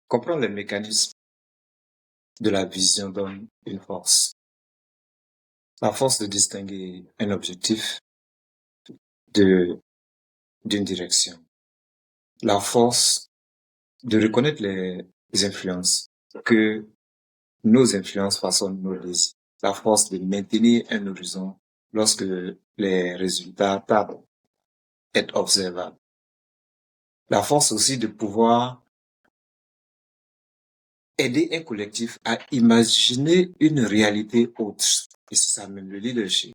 Comprendre les mécanismes de la vision donne une force. La force de distinguer un objectif d'une direction. La force de reconnaître les influences, que nos influences façonnent nos désirs. La force de maintenir un horizon lorsque les résultats tardent à être observables. La force aussi de pouvoir aider un collectif à imaginer une réalité autre. Et c'est ça même le leadership.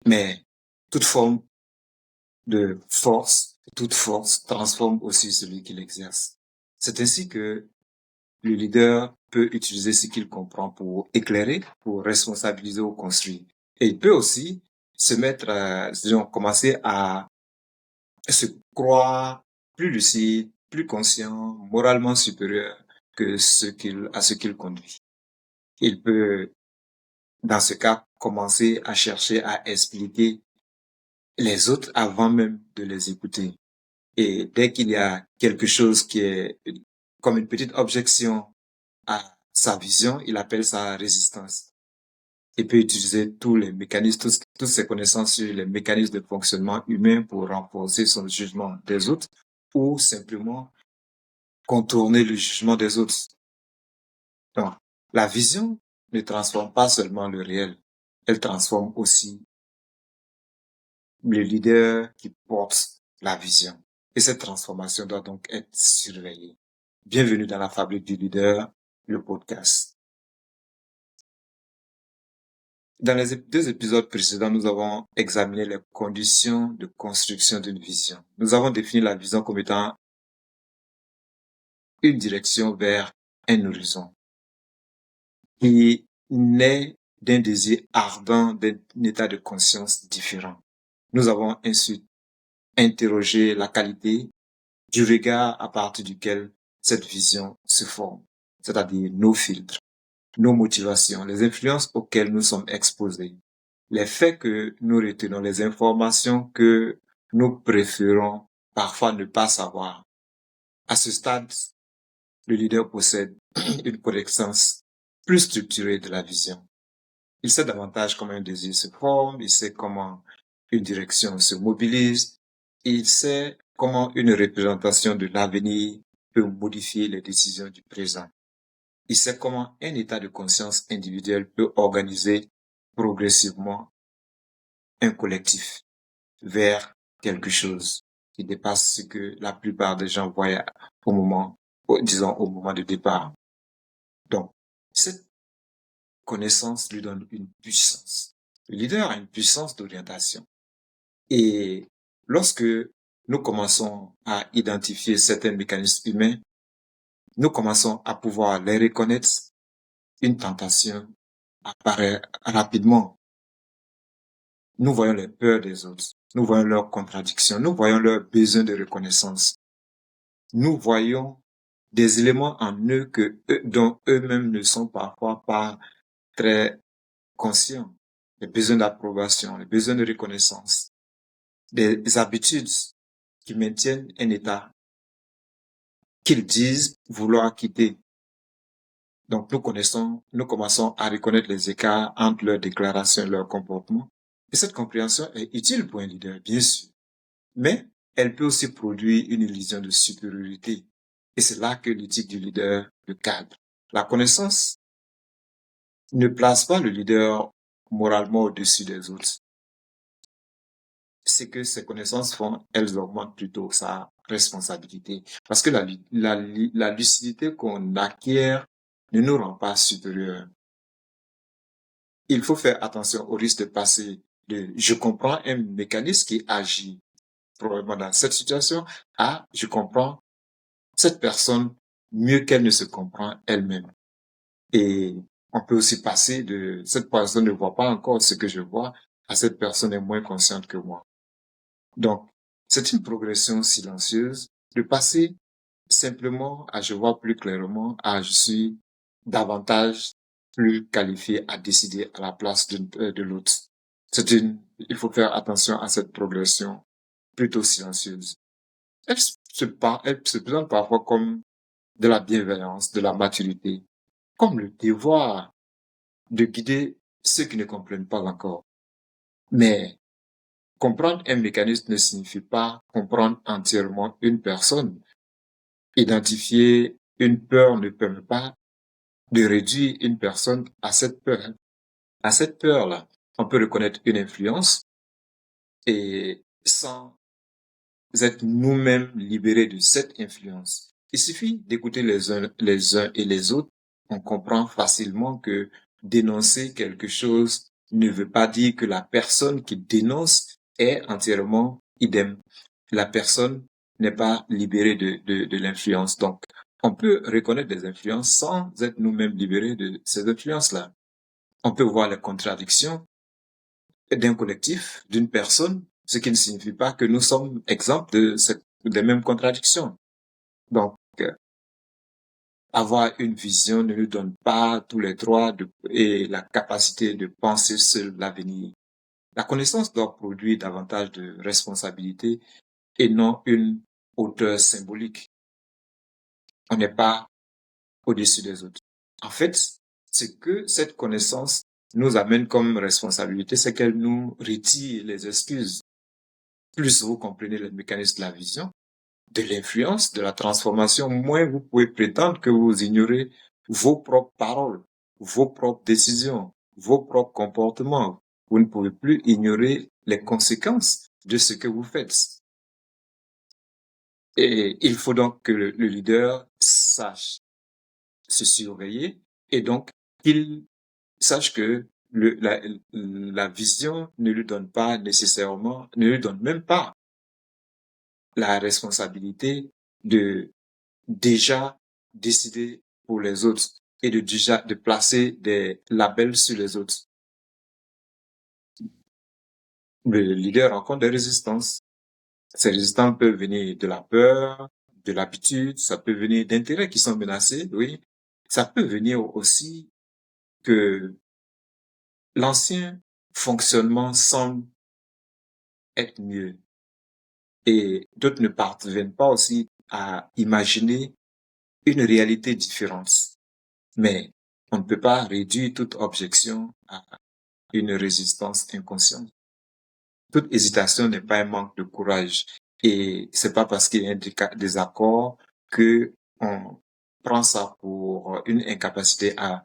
Mais toute forme de force, toute force transforme aussi celui qui l'exerce. C'est ainsi que le leader peut utiliser ce qu'il comprend pour éclairer, pour responsabiliser ou construire. Et il peut aussi se mettre, commencer à se croire plus lucide, plus conscient, moralement supérieur que à ce qu'il conduit. Il peut, dans ce cas, commencer à chercher à expliquer les autres avant même de les écouter. Et dès qu'il y a quelque chose qui est comme une petite objection à sa vision, il appelle ça résistance. Il peut utiliser tous les mécanismes, toutes ses connaissances sur les mécanismes de fonctionnement humain pour renforcer son jugement des autres ou simplement contourner le jugement des autres. Donc, la vision ne transforme pas seulement le réel, elle transforme aussi le leader qui porte la vision. Et cette transformation doit donc être surveillée. Bienvenue dans la fabrique du leader, le podcast. Dans les deux épisodes précédents, nous avons examiné les conditions de construction d'une vision. Nous avons défini la vision comme étant une direction vers un horizon qui naît d'un désir ardent, d'un état de conscience différent. Nous avons ensuite interrogé la qualité du regard à partir duquel cette vision se forme, c'est-à-dire nos filtres, nos motivations, les influences auxquelles nous sommes exposés, les faits que nous retenons, les informations que nous préférons parfois ne pas savoir. À ce stade, le leader possède une connaissance plus structurée de la vision. Il sait davantage comment un désir se forme, il sait comment une direction se mobilise, il sait comment une représentation de l'avenir peut modifier les décisions du présent. Il sait comment un état de conscience individuel peut organiser progressivement un collectif vers quelque chose qui dépasse ce que la plupart des gens voyaient au moment de départ. Donc, cette connaissance lui donne une puissance. Le leader a une puissance d'orientation. Et lorsque nous commençons à identifier certains mécanismes humains, nous commençons à pouvoir les reconnaître. Une tentation apparaît rapidement. Nous voyons les peurs des autres. Nous voyons leurs contradictions. Nous voyons leurs besoins de reconnaissance. Nous voyons des éléments en eux dont eux-mêmes ne sont parfois pas très conscients. Les besoins d'approbation, les besoins de reconnaissance, des habitudes qui maintiennent un état qu'ils disent vouloir quitter. Donc, nous commençons à reconnaître les écarts entre leurs déclarations et leurs comportements. Et cette compréhension est utile pour un leader, bien sûr. Mais elle peut aussi produire une illusion de supériorité. Et c'est là que l'éthique du leader le cadre. La connaissance ne place pas le leader moralement au-dessus des autres. Ce que ces connaissances font, elles augmentent plutôt sa responsabilité. Parce que la lucidité qu'on acquiert ne nous rend pas supérieurs. Il faut faire attention au risque de passer de je comprends un mécanisme qui agit probablement dans cette situation à je comprends cette personne mieux qu'elle ne se comprend elle-même. Et on peut aussi passer de cette personne ne voit pas encore ce que je vois à cette personne est moins consciente que moi. Donc, c'est une progression silencieuse de passer simplement à je vois plus clairement à je suis davantage plus qualifié à décider à la place de l'autre. Il faut faire attention à cette progression plutôt silencieuse. Elle se présente parfois comme de la bienveillance, de la maturité, comme le devoir de guider ceux qui ne comprennent pas encore. Mais comprendre un mécanisme ne signifie pas comprendre entièrement une personne. Identifier une peur ne permet pas de réduire une personne à cette peur. À cette peur-là, on peut reconnaître une influence et sans être nous-mêmes libérés de cette influence. Il suffit d'écouter les uns et les autres. On comprend facilement que dénoncer quelque chose ne veut pas dire que la personne qui dénonce est entièrement idem. La personne n'est pas libérée de l'influence. Donc, on peut reconnaître des influences sans être nous-mêmes libérés de ces influences-là. On peut voir les contradictions d'un collectif, d'une personne, ce qui ne signifie pas que nous sommes exempts des mêmes contradictions. Donc, avoir une vision ne nous donne pas tous les droits et la capacité de penser seul l'avenir. La connaissance doit produire davantage de responsabilité et non une hauteur symbolique. On n'est pas au-dessus des autres. En fait, ce que cette connaissance nous amène comme responsabilité, c'est qu'elle nous retire les excuses. Plus vous comprenez les mécanismes de la vision, de l'influence, de la transformation, moins vous pouvez prétendre que vous ignorez vos propres paroles, vos propres décisions, vos propres comportements. Vous ne pouvez plus ignorer les conséquences de ce que vous faites. Et il faut donc que le leader sache se surveiller et donc qu'il sache que la vision ne lui donne pas nécessairement, ne lui donne même pas la responsabilité de déjà décider pour les autres et de placer des labels sur les autres. Le leader rencontre des résistances. Ces résistances peuvent venir de la peur, de l'habitude, ça peut venir d'intérêts qui sont menacés, oui. Ça peut venir aussi que l'ancien fonctionnement semble être mieux et d'autres ne parviennent pas aussi à imaginer une réalité différente. Mais on ne peut pas réduire toute objection à une résistance inconsciente. Toute hésitation n'est pas un manque de courage. Et c'est pas parce qu'il y a un désaccord que on prend ça pour une incapacité à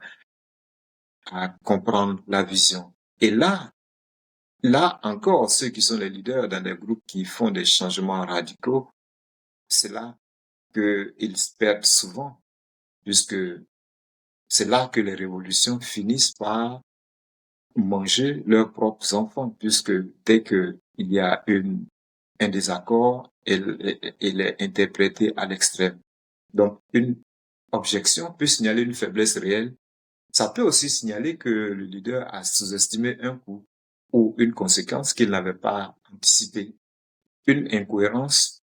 comprendre la vision. Et là encore, ceux qui sont les leaders dans des groupes qui font des changements radicaux, c'est là qu'ils perdent souvent, puisque c'est là que les révolutions finissent par manger leurs propres enfants, puisque dès que il y a un désaccord, il est interprété à l'extrême. Donc, une objection peut signaler une faiblesse réelle. Ça peut aussi signaler que le leader a sous-estimé un coût ou une conséquence qu'il n'avait pas anticipée. Une incohérence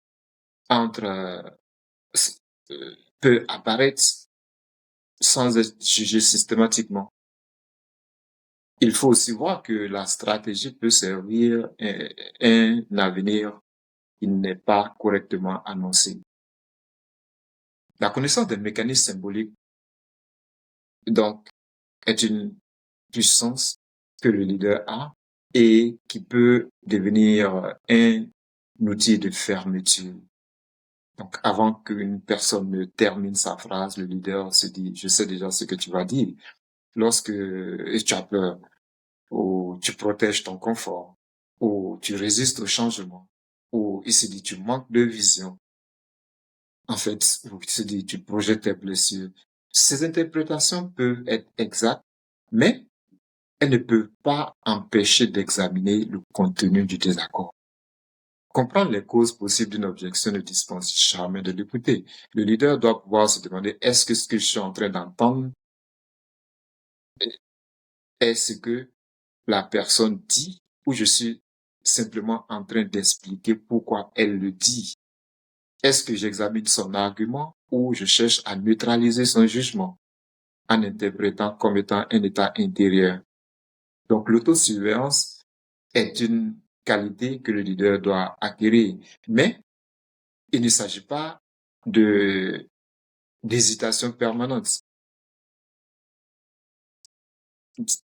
peut apparaître sans être jugée systématiquement. Il faut aussi voir que la stratégie peut servir un avenir qui n'est pas correctement annoncé. La connaissance des mécanismes symboliques, donc, est une puissance que le leader a et qui peut devenir un outil de fermeture. Donc, avant qu'une personne ne termine sa phrase, le leader se dit, je sais déjà ce que tu vas dire. Lorsque tu as peur, ou tu protèges ton confort, ou tu résistes au changement, ou il se dit, tu manques de vision. En fait, il se dit, tu projettes tes blessures. Ces interprétations peuvent être exactes, mais elles ne peuvent pas empêcher d'examiner le contenu du désaccord. Comprendre les causes possibles d'une objection ne dispense jamais de l'écouter. Le leader doit pouvoir se demander, est-ce que ce que je suis en train d'entendre est ce que la personne dit ou je suis simplement en train d'expliquer pourquoi elle le dit? Est-ce que j'examine son argument ou je cherche à neutraliser son jugement en interprétant comme étant un état intérieur? Donc, l'autosurveillance est une qualité que le leader doit acquérir. Mais il ne s'agit pas de d'hésitation permanente.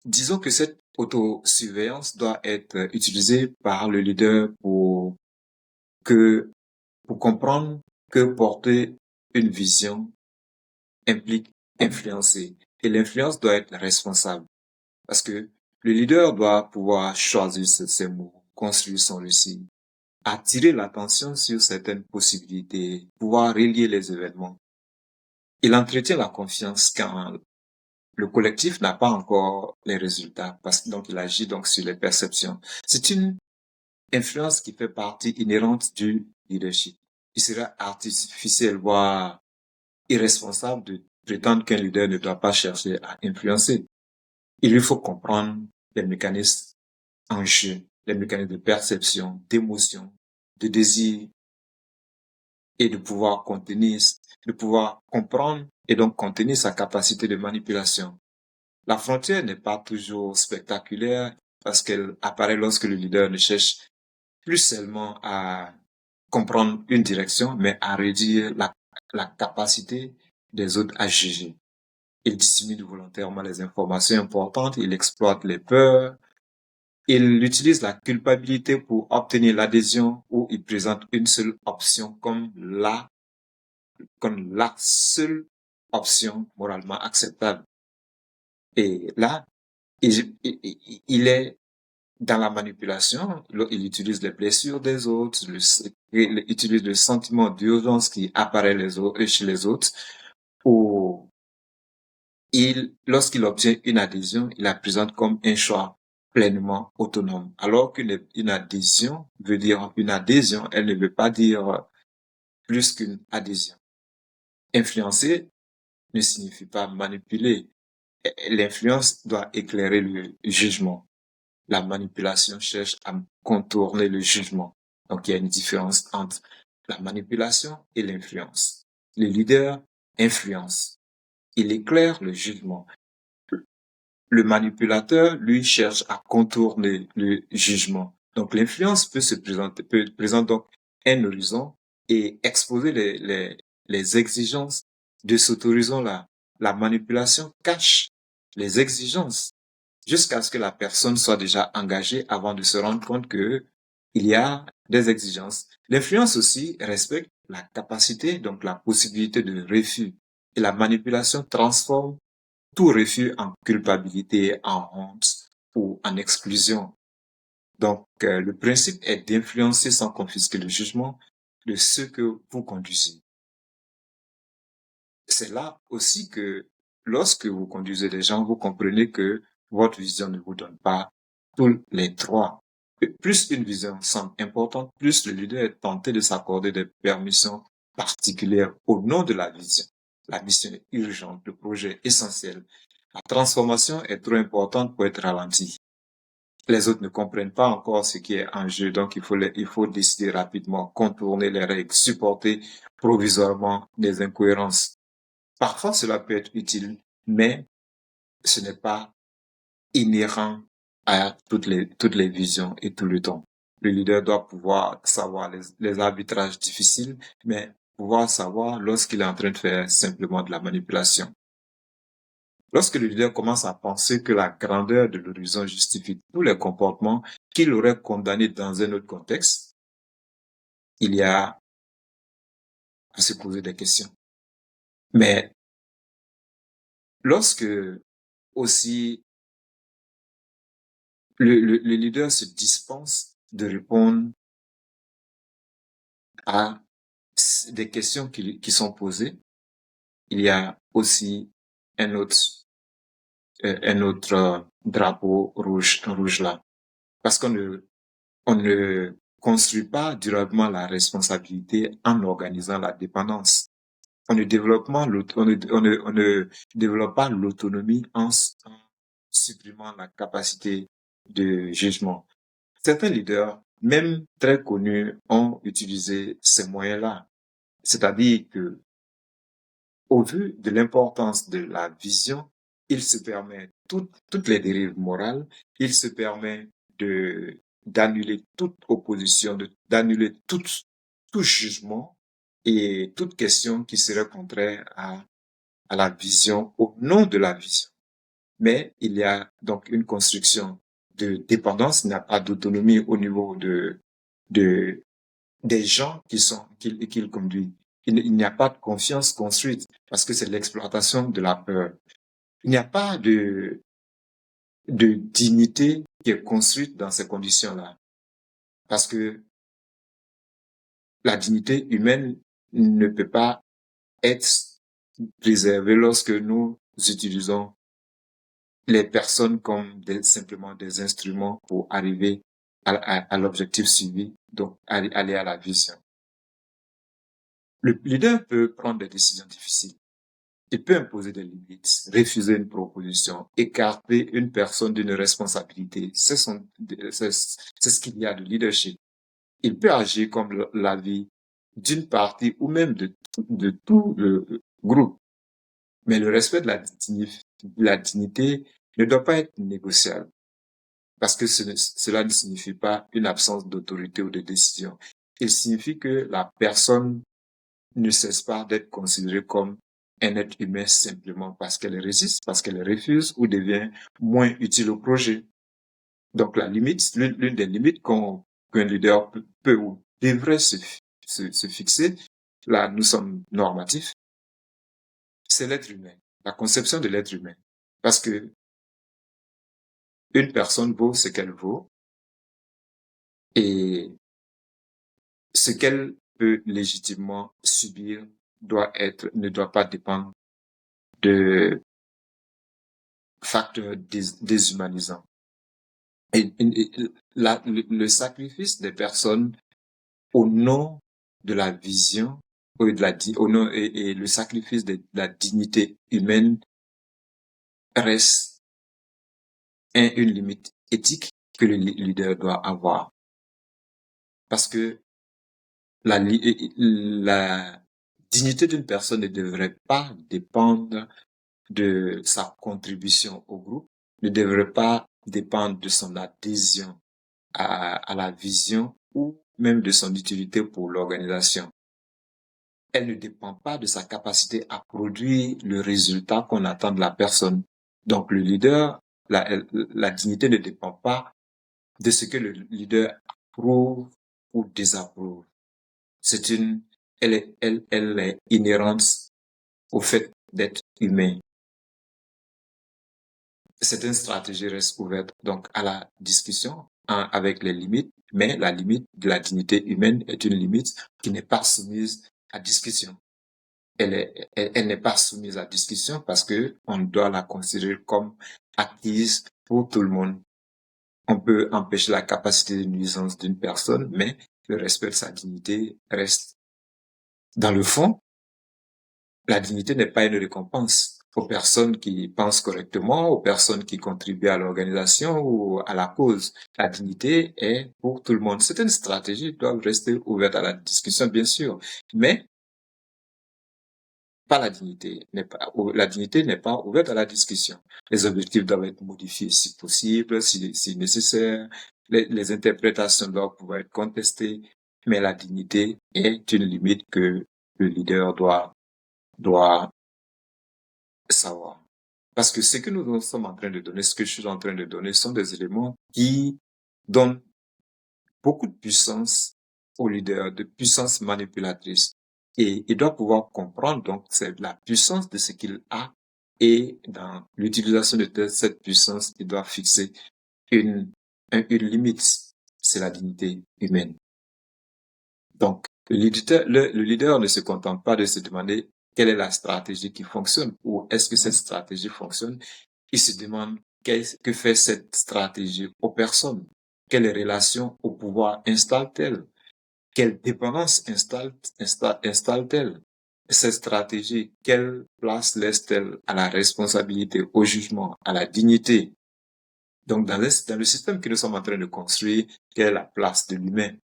Disons que cette autosurveillance doit être utilisée par le leader pour comprendre que porter une vision implique influencer. Et l'influence doit être responsable. Parce que le leader doit pouvoir choisir ses mots, construire son récit, attirer l'attention sur certaines possibilités, pouvoir relier les événements. Il entretient la confiance quand le collectif n'a pas encore les résultats, parce que donc il agit donc sur les perceptions. C'est une influence qui fait partie inhérente du leadership. Il serait artificiel, voire irresponsable de prétendre qu'un leader ne doit pas chercher à influencer. Il lui faut comprendre les mécanismes en jeu, les mécanismes de perception, d'émotion, de désir, et de pouvoir comprendre et donc contenir sa capacité de manipulation. La frontière n'est pas toujours spectaculaire parce qu'elle apparaît lorsque le leader ne cherche plus seulement à comprendre une direction, mais à réduire la capacité des autres à juger. Il dissimule volontairement les informations importantes, il exploite les peurs, il utilise la culpabilité pour obtenir l'adhésion ou il présente une seule option comme la seule option moralement acceptable. Et là, il est dans la manipulation, il utilise les blessures des autres, il utilise le sentiment d'urgence qui apparaît chez les autres, ou lorsqu'il obtient une adhésion, il la présente comme un choix pleinement autonome. Alors qu'une adhésion veut dire une adhésion, elle ne veut pas dire plus qu'une adhésion. Influencer ne signifie pas manipuler. L'influence doit éclairer le jugement. La manipulation cherche à contourner le jugement. Donc, il y a une différence entre la manipulation et l'influence. Le leader influence. Il éclaire le jugement. Le manipulateur, lui, cherche à contourner le jugement. Donc, l'influence présente donc un horizon et exposer les exigences de cet horizon-là. La manipulation cache les exigences jusqu'à ce que la personne soit déjà engagée avant de se rendre compte que il y a des exigences. L'influence aussi respecte la capacité, donc la possibilité de refus. Et la manipulation transforme tout refus en culpabilité, en honte ou en exclusion. Donc, le principe est d'influencer sans confisquer le jugement de ceux que vous conduisez. C'est là aussi que lorsque vous conduisez des gens, vous comprenez que votre vision ne vous donne pas tous les droits. Plus une vision semble importante, plus le leader est tenté de s'accorder des permissions particulières au nom de la vision. La mission est urgente, le projet est essentiel. La transformation est trop importante pour être ralentie. Les autres ne comprennent pas encore ce qui est en jeu, donc il faut décider rapidement, contourner les règles, supporter provisoirement les incohérences. Parfois, cela peut être utile, mais ce n'est pas inhérent à toutes les visions et tout le temps. Le leader doit pouvoir savoir les arbitrages difficiles, mais pouvoir savoir lorsqu'il est en train de faire simplement de la manipulation. Lorsque le leader commence à penser que la grandeur de l'horizon justifie tous les comportements qu'il aurait condamnés dans un autre contexte, il y a à se poser des questions. Mais lorsque aussi le leader se dispense de répondre à des questions qui sont posées, il y a aussi un autre drapeau rouge là. Parce on ne construit pas durablement la responsabilité en organisant la dépendance. On ne développe pas l'autonomie en supprimant la capacité de jugement. Certains leaders, même très connus, ont utilisé ces moyens-là. C'est-à-dire que, au vu de l'importance de la vision, il se permet toutes les dérives morales, il se permet d'annuler toute opposition, d'annuler tout jugement et toute question qui serait contraire à la vision, au nom de la vision. Mais il y a donc une construction de dépendance, il n'y a pas d'autonomie au niveau des gens qu'il conduit. Il n'y a pas de confiance construite parce que c'est l'exploitation de la peur. Il n'y a pas de dignité qui est construite dans ces conditions-là. Parce que la dignité humaine ne peut pas être préservée lorsque nous utilisons les personnes comme simplement des instruments pour arriver à l'objectif suivi, donc aller à la vision. Le leader peut prendre des décisions difficiles. Il peut imposer des limites, refuser une proposition, écarter une personne d'une responsabilité. C'est ce qu'il y a de leadership. Il peut agir comme l'avis d'une partie ou même de tout le groupe. Mais le respect de la dignité ne doit pas être négociable. Parce que cela ne signifie pas une absence d'autorité ou de décision. Il signifie que la personne ne cesse pas d'être considérée comme un être humain simplement parce qu'elle résiste, parce qu'elle refuse ou devient moins utile au projet. Donc la limite, l'une des limites qu'un leader peut ou devrait se fixer, là nous sommes normatifs, c'est l'être humain, la conception de l'être humain. Parce que une personne vaut ce qu'elle vaut et ce qu'elle peut légitimement subir ne doit pas dépendre de facteurs déshumanisants. Et le sacrifice des personnes au nom de la vision, au nom, et le sacrifice de la dignité humaine reste une limite éthique que le leader doit avoir. Parce que la dignité d'une personne ne devrait pas dépendre de sa contribution au groupe, ne devrait pas dépendre de son adhésion à la vision ou même de son utilité pour l'organisation. Elle ne dépend pas de sa capacité à produire le résultat qu'on attend de la personne. Donc le leader, la dignité ne dépend pas de ce que le leader approuve ou désapprouve. Elle est inhérente au fait d'être humain. Certaines stratégies restent ouvertes donc à la discussion avec les limites, mais la limite de la dignité humaine est une limite qui n'est pas soumise à discussion. Elle n'est pas soumise à discussion parce que on doit la considérer comme acquise pour tout le monde. On peut empêcher la capacité de nuisance d'une personne, mais le respect de sa dignité reste. Dans le fond, la dignité n'est pas une récompense aux personnes qui pensent correctement, aux personnes qui contribuent à l'organisation ou à la cause. La dignité est pour tout le monde. Certaines stratégies doivent rester ouvertes à la discussion, bien sûr, mais pas la dignité. La dignité n'est pas ouverte à la discussion. Les objectifs doivent être modifiés si possible, si nécessaire. Les interprétations doivent pouvoir être contestées, mais la dignité est une limite que le leader doit savoir. Parce que ce que nous sommes en train de donner, ce que je suis en train de donner, sont des éléments qui donnent beaucoup de puissance au leader, de puissance manipulatrice. Et il doit pouvoir comprendre, donc, c'est la puissance de ce qu'il a. Et dans l'utilisation de cette puissance, il doit fixer une limite. C'est la dignité humaine. Donc, le leader ne se contente pas de se demander quelle est la stratégie qui fonctionne ou est-ce que cette stratégie fonctionne. Il se demande que fait cette stratégie aux personnes, quelles relations au pouvoir installe-t-elle, quelle dépendance installe-t-elle, cette stratégie, quelle place laisse-t-elle à la responsabilité, au jugement, à la dignité. Donc, dans le système que nous sommes en train de construire, quelle est la place de l'humain?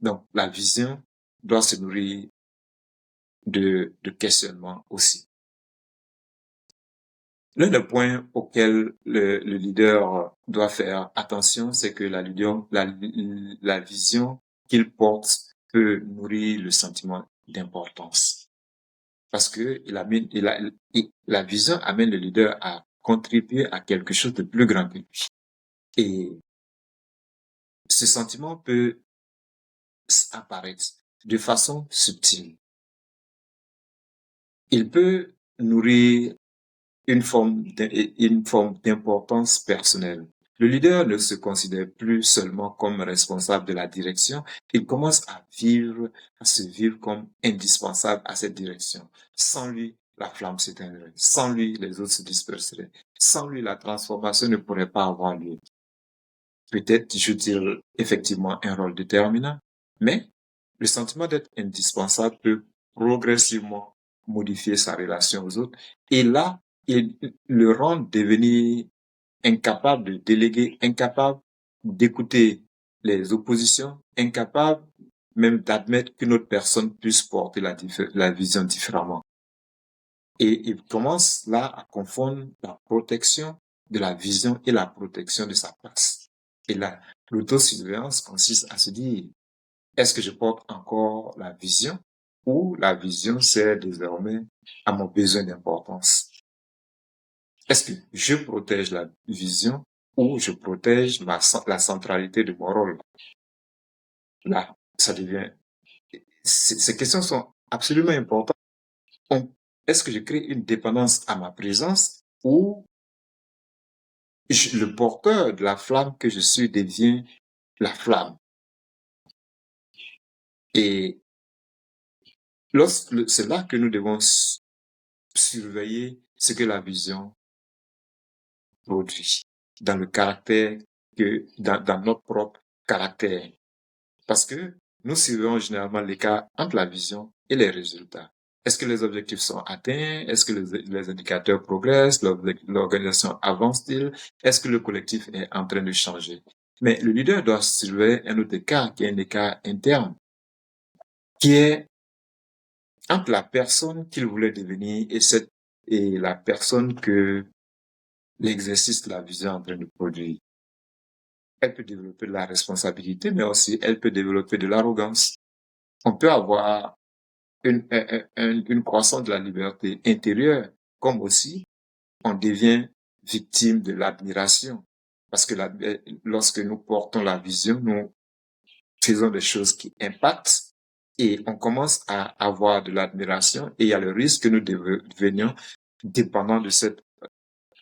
Donc, la vision doit se nourrir de questionnements aussi. L'un des points auxquels le leader doit faire attention, c'est que la vision qu'il porte peut nourrir le sentiment d'importance. Parce que la vision amène le leader à contribuer à quelque chose de plus grand que lui. Et ce sentiment peut apparaître de façon subtile. Il peut nourrir une forme d'importance personnelle. Le leader ne se considère plus seulement comme responsable de la direction, il commence à se vivre comme indispensable à cette direction. Sans lui, la flamme s'éteindrait. Sans lui, les autres se disperseraient. Sans lui, la transformation ne pourrait pas avoir lieu. Peut-être joue-t-il effectivement un rôle déterminant, mais le sentiment d'être indispensable peut progressivement modifier sa relation aux autres. Et là, il le rend devenir incapable de déléguer, incapable d'écouter les oppositions, incapable même d'admettre qu'une autre personne puisse porter la vision différemment. Et il commence là à confondre la protection de la vision et la protection de sa place. Et là, l'autosurveillance consiste à se dire, est-ce que je porte encore la vision ou la vision sert désormais à mon besoin d'importance? Est-ce que je protège la vision ou je protège la centralité de mon rôle? Là, ça devient... Ces questions sont absolument importantes. Est-ce que je crée une dépendance à ma présence ou le porteur de la flamme que je suis devient la flamme? Et c'est là que nous devons surveiller ce que la vision produit dans le caractère dans notre propre caractère. Parce que nous surveillons généralement l'écart entre la vision et les résultats. Est-ce que les objectifs sont atteints? Est-ce que les indicateurs progressent? L'organisation avance-t-il? Est-ce que le collectif est en train de changer? Mais le leader doit surveiller un autre écart, qui est un écart interne, qui est entre la personne qu'il voulait devenir et la personne que l'exercice de la vision est en train de produire. Elle peut développer de la responsabilité, mais aussi elle peut développer de l'arrogance. On peut avoir une croissance de la liberté intérieure, comme aussi on devient victime de l'admiration. Parce que lorsque nous portons la vision, nous faisons des choses qui impactent et on commence à avoir de l'admiration et il y a le risque que nous devenions dépendants de cette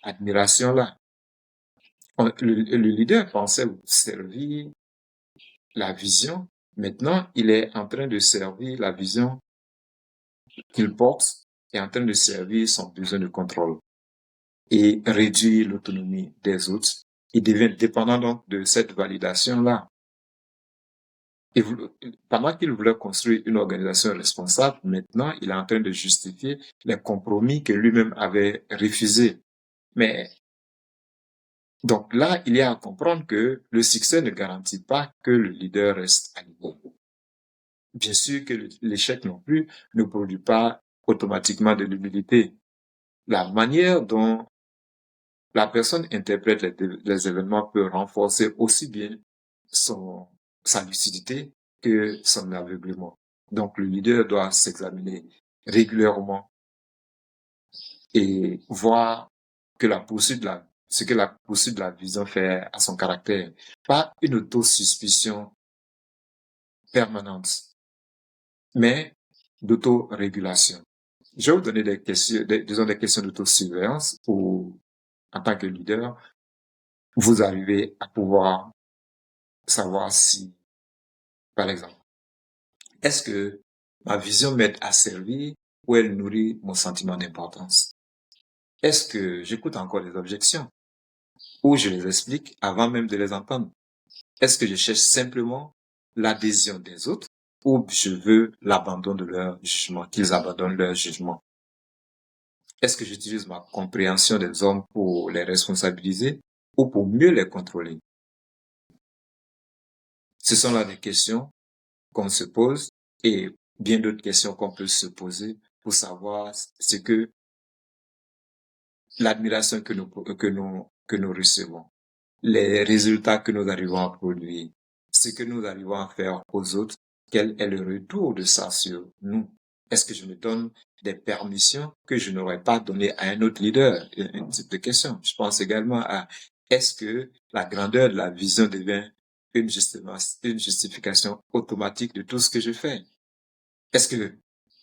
admiration-là. Le leader pensait servir la vision. Maintenant, il est en train de servir la vision qu'il porte et en train de servir son besoin de contrôle et réduire l'autonomie des autres. Il devient dépendant donc de cette validation-là. Et pendant qu'il voulait construire une organisation responsable, maintenant, il est en train de justifier les compromis que lui-même avait refusés. Mais donc là, il y a à comprendre que le succès ne garantit pas que le leader reste à niveau. Bien sûr que l'échec non plus ne produit pas automatiquement de l'humilité. La manière dont la personne interprète les événements peut renforcer aussi bien sa lucidité que son aveuglement. Donc le leader doit s'examiner régulièrement et voir que ce que la poursuite de la vision fait à son caractère, pas une autosuspicion permanente, mais d'autorégulation. Je vais vous donner des questions d'autosurveillance où, en tant que leader, vous arrivez à pouvoir savoir si, par exemple, est-ce que ma vision m'aide à servir ou elle nourrit mon sentiment d'importance? Est-ce que j'écoute encore les objections ou je les explique avant même de les entendre? Est-ce que je cherche simplement l'adhésion des autres ou je veux l'abandon de leur jugement, qu'ils abandonnent leur jugement? Est-ce que j'utilise ma compréhension des hommes pour les responsabiliser ou pour mieux les contrôler? Ce sont là des questions qu'on se pose et bien d'autres questions qu'on peut se poser pour savoir ce que l'admiration que nous recevons, les résultats que nous arrivons à produire, ce que nous arrivons à faire aux autres, quel est le retour de ça sur nous? Est-ce que je me donne des permissions que je n'aurais pas données à un autre leader? Une type de question. Je pense également à est-ce que la grandeur de la vision devient une justification automatique de tout ce que je fais? Est-ce que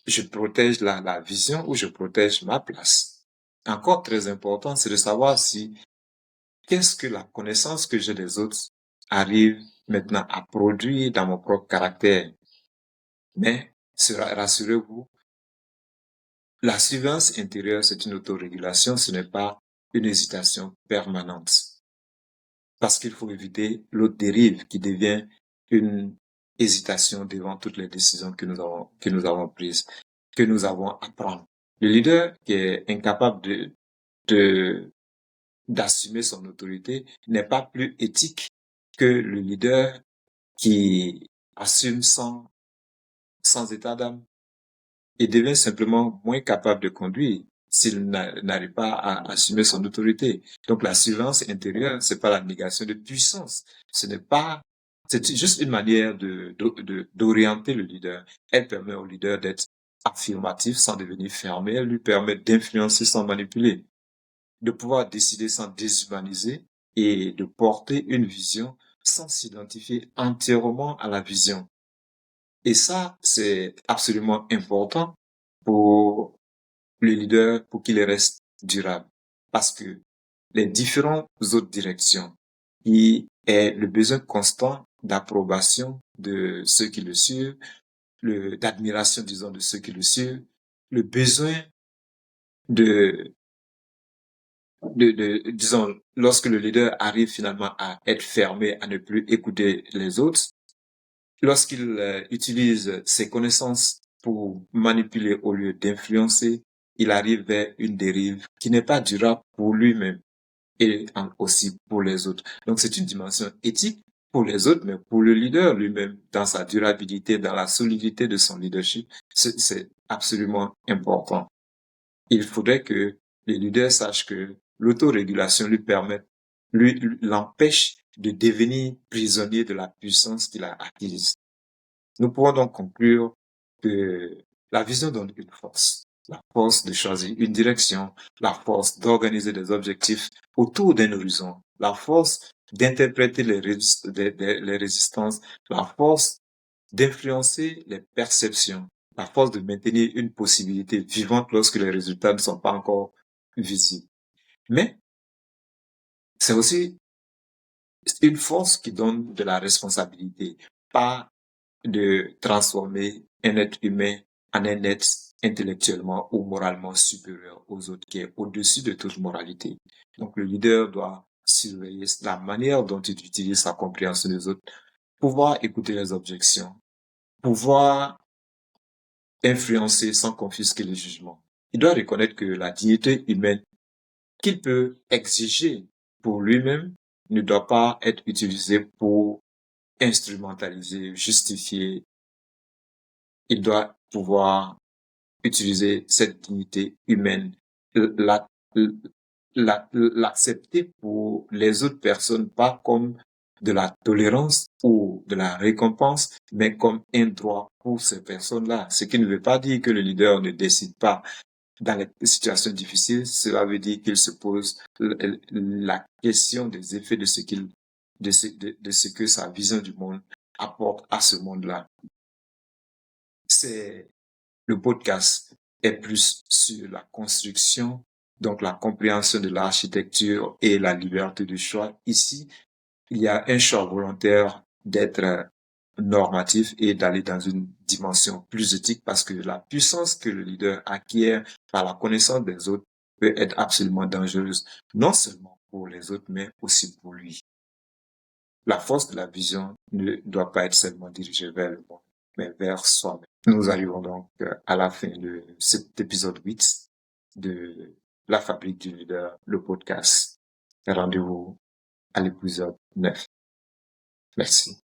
je protège la vision ou je protège ma place? Encore très important, c'est de savoir si qu'est-ce que la connaissance que j'ai des autres arrive maintenant à produire dans mon propre caractère. Mais rassurez-vous, la surveillance intérieure, c'est une autorégulation, ce n'est pas une hésitation permanente. Parce qu'il faut éviter l'autre dérive qui devient une hésitation devant toutes les décisions que nous avons prises, que nous avons à prendre. Le leader qui est incapable d'assumer son autorité n'est pas plus éthique que le leader qui assume sans état d'âme. Il devient simplement moins capable de conduire s'il n'arrive pas à assumer son autorité. Donc la surveillance intérieure, c'est pas la négation de puissance. C'est juste une manière d'orienter le leader. Elle permet au leader d'être affirmatif sans devenir fermé. Elle lui permet d'influencer sans manipuler, de pouvoir décider sans déshumaniser et de porter une vision sans s'identifier entièrement à la vision. Et ça, c'est absolument important pour le leader, pour qu'il reste durable. Parce que les différentes autres directions, qui est le besoin constant d'approbation de ceux qui le suivent, d'admiration, disons, de ceux qui le suivent, le besoin disons, lorsque le leader arrive finalement à être fermé, à ne plus écouter les autres, lorsqu'il utilise ses connaissances pour manipuler au lieu d'influencer, il arrive vers une dérive qui n'est pas durable pour lui-même et aussi pour les autres. Donc c'est une dimension éthique pour les autres, mais pour le leader lui-même, dans sa durabilité, dans la solidité de son leadership, c'est absolument important. Il faudrait que les leaders sachent que l'autorégulation l'empêche de devenir prisonnier de la puissance qu'il a acquise. Nous pouvons donc conclure que la vision donne une force. La force de choisir une direction, la force d'organiser des objectifs autour d'un horizon, la force d'interpréter les résistances, la force d'influencer les perceptions, la force de maintenir une possibilité vivante lorsque les résultats ne sont pas encore visibles. Mais c'est aussi une force qui donne de la responsabilité, pas de transformer un être humain en un être intellectuellement ou moralement supérieur aux autres, qui est au-dessus de toute moralité. Donc le leader doit surveiller la manière dont il utilise sa compréhension des autres, pouvoir écouter les objections, pouvoir influencer sans confisquer les jugements. Il doit reconnaître que la dignité humaine qu'il peut exiger pour lui-même ne doit pas être utilisée pour instrumentaliser, justifier. Il doit pouvoir utiliser cette dignité humaine, l'accepter pour les autres personnes, pas comme de la tolérance ou de la récompense, mais comme un droit pour ces personnes-là. Ce qui ne veut pas dire que le leader ne décide pas dans les situations difficiles. Cela veut dire qu'il se pose la question des effets de ce que sa vision du monde apporte à ce monde-là. Le podcast est plus sur la construction, donc la compréhension de l'architecture et la liberté de choix. Ici, il y a un choix volontaire d'être normatif et d'aller dans une dimension plus éthique, parce que la puissance que le leader acquiert par la connaissance des autres peut être absolument dangereuse, non seulement pour les autres, mais aussi pour lui. La force de la vision ne doit pas être seulement dirigée vers le monde, mais vers soi-même. Nous arrivons donc à la fin de cet épisode 8 de La Fabrique du Leader, le podcast. Rendez-vous à l'épisode 9. Merci.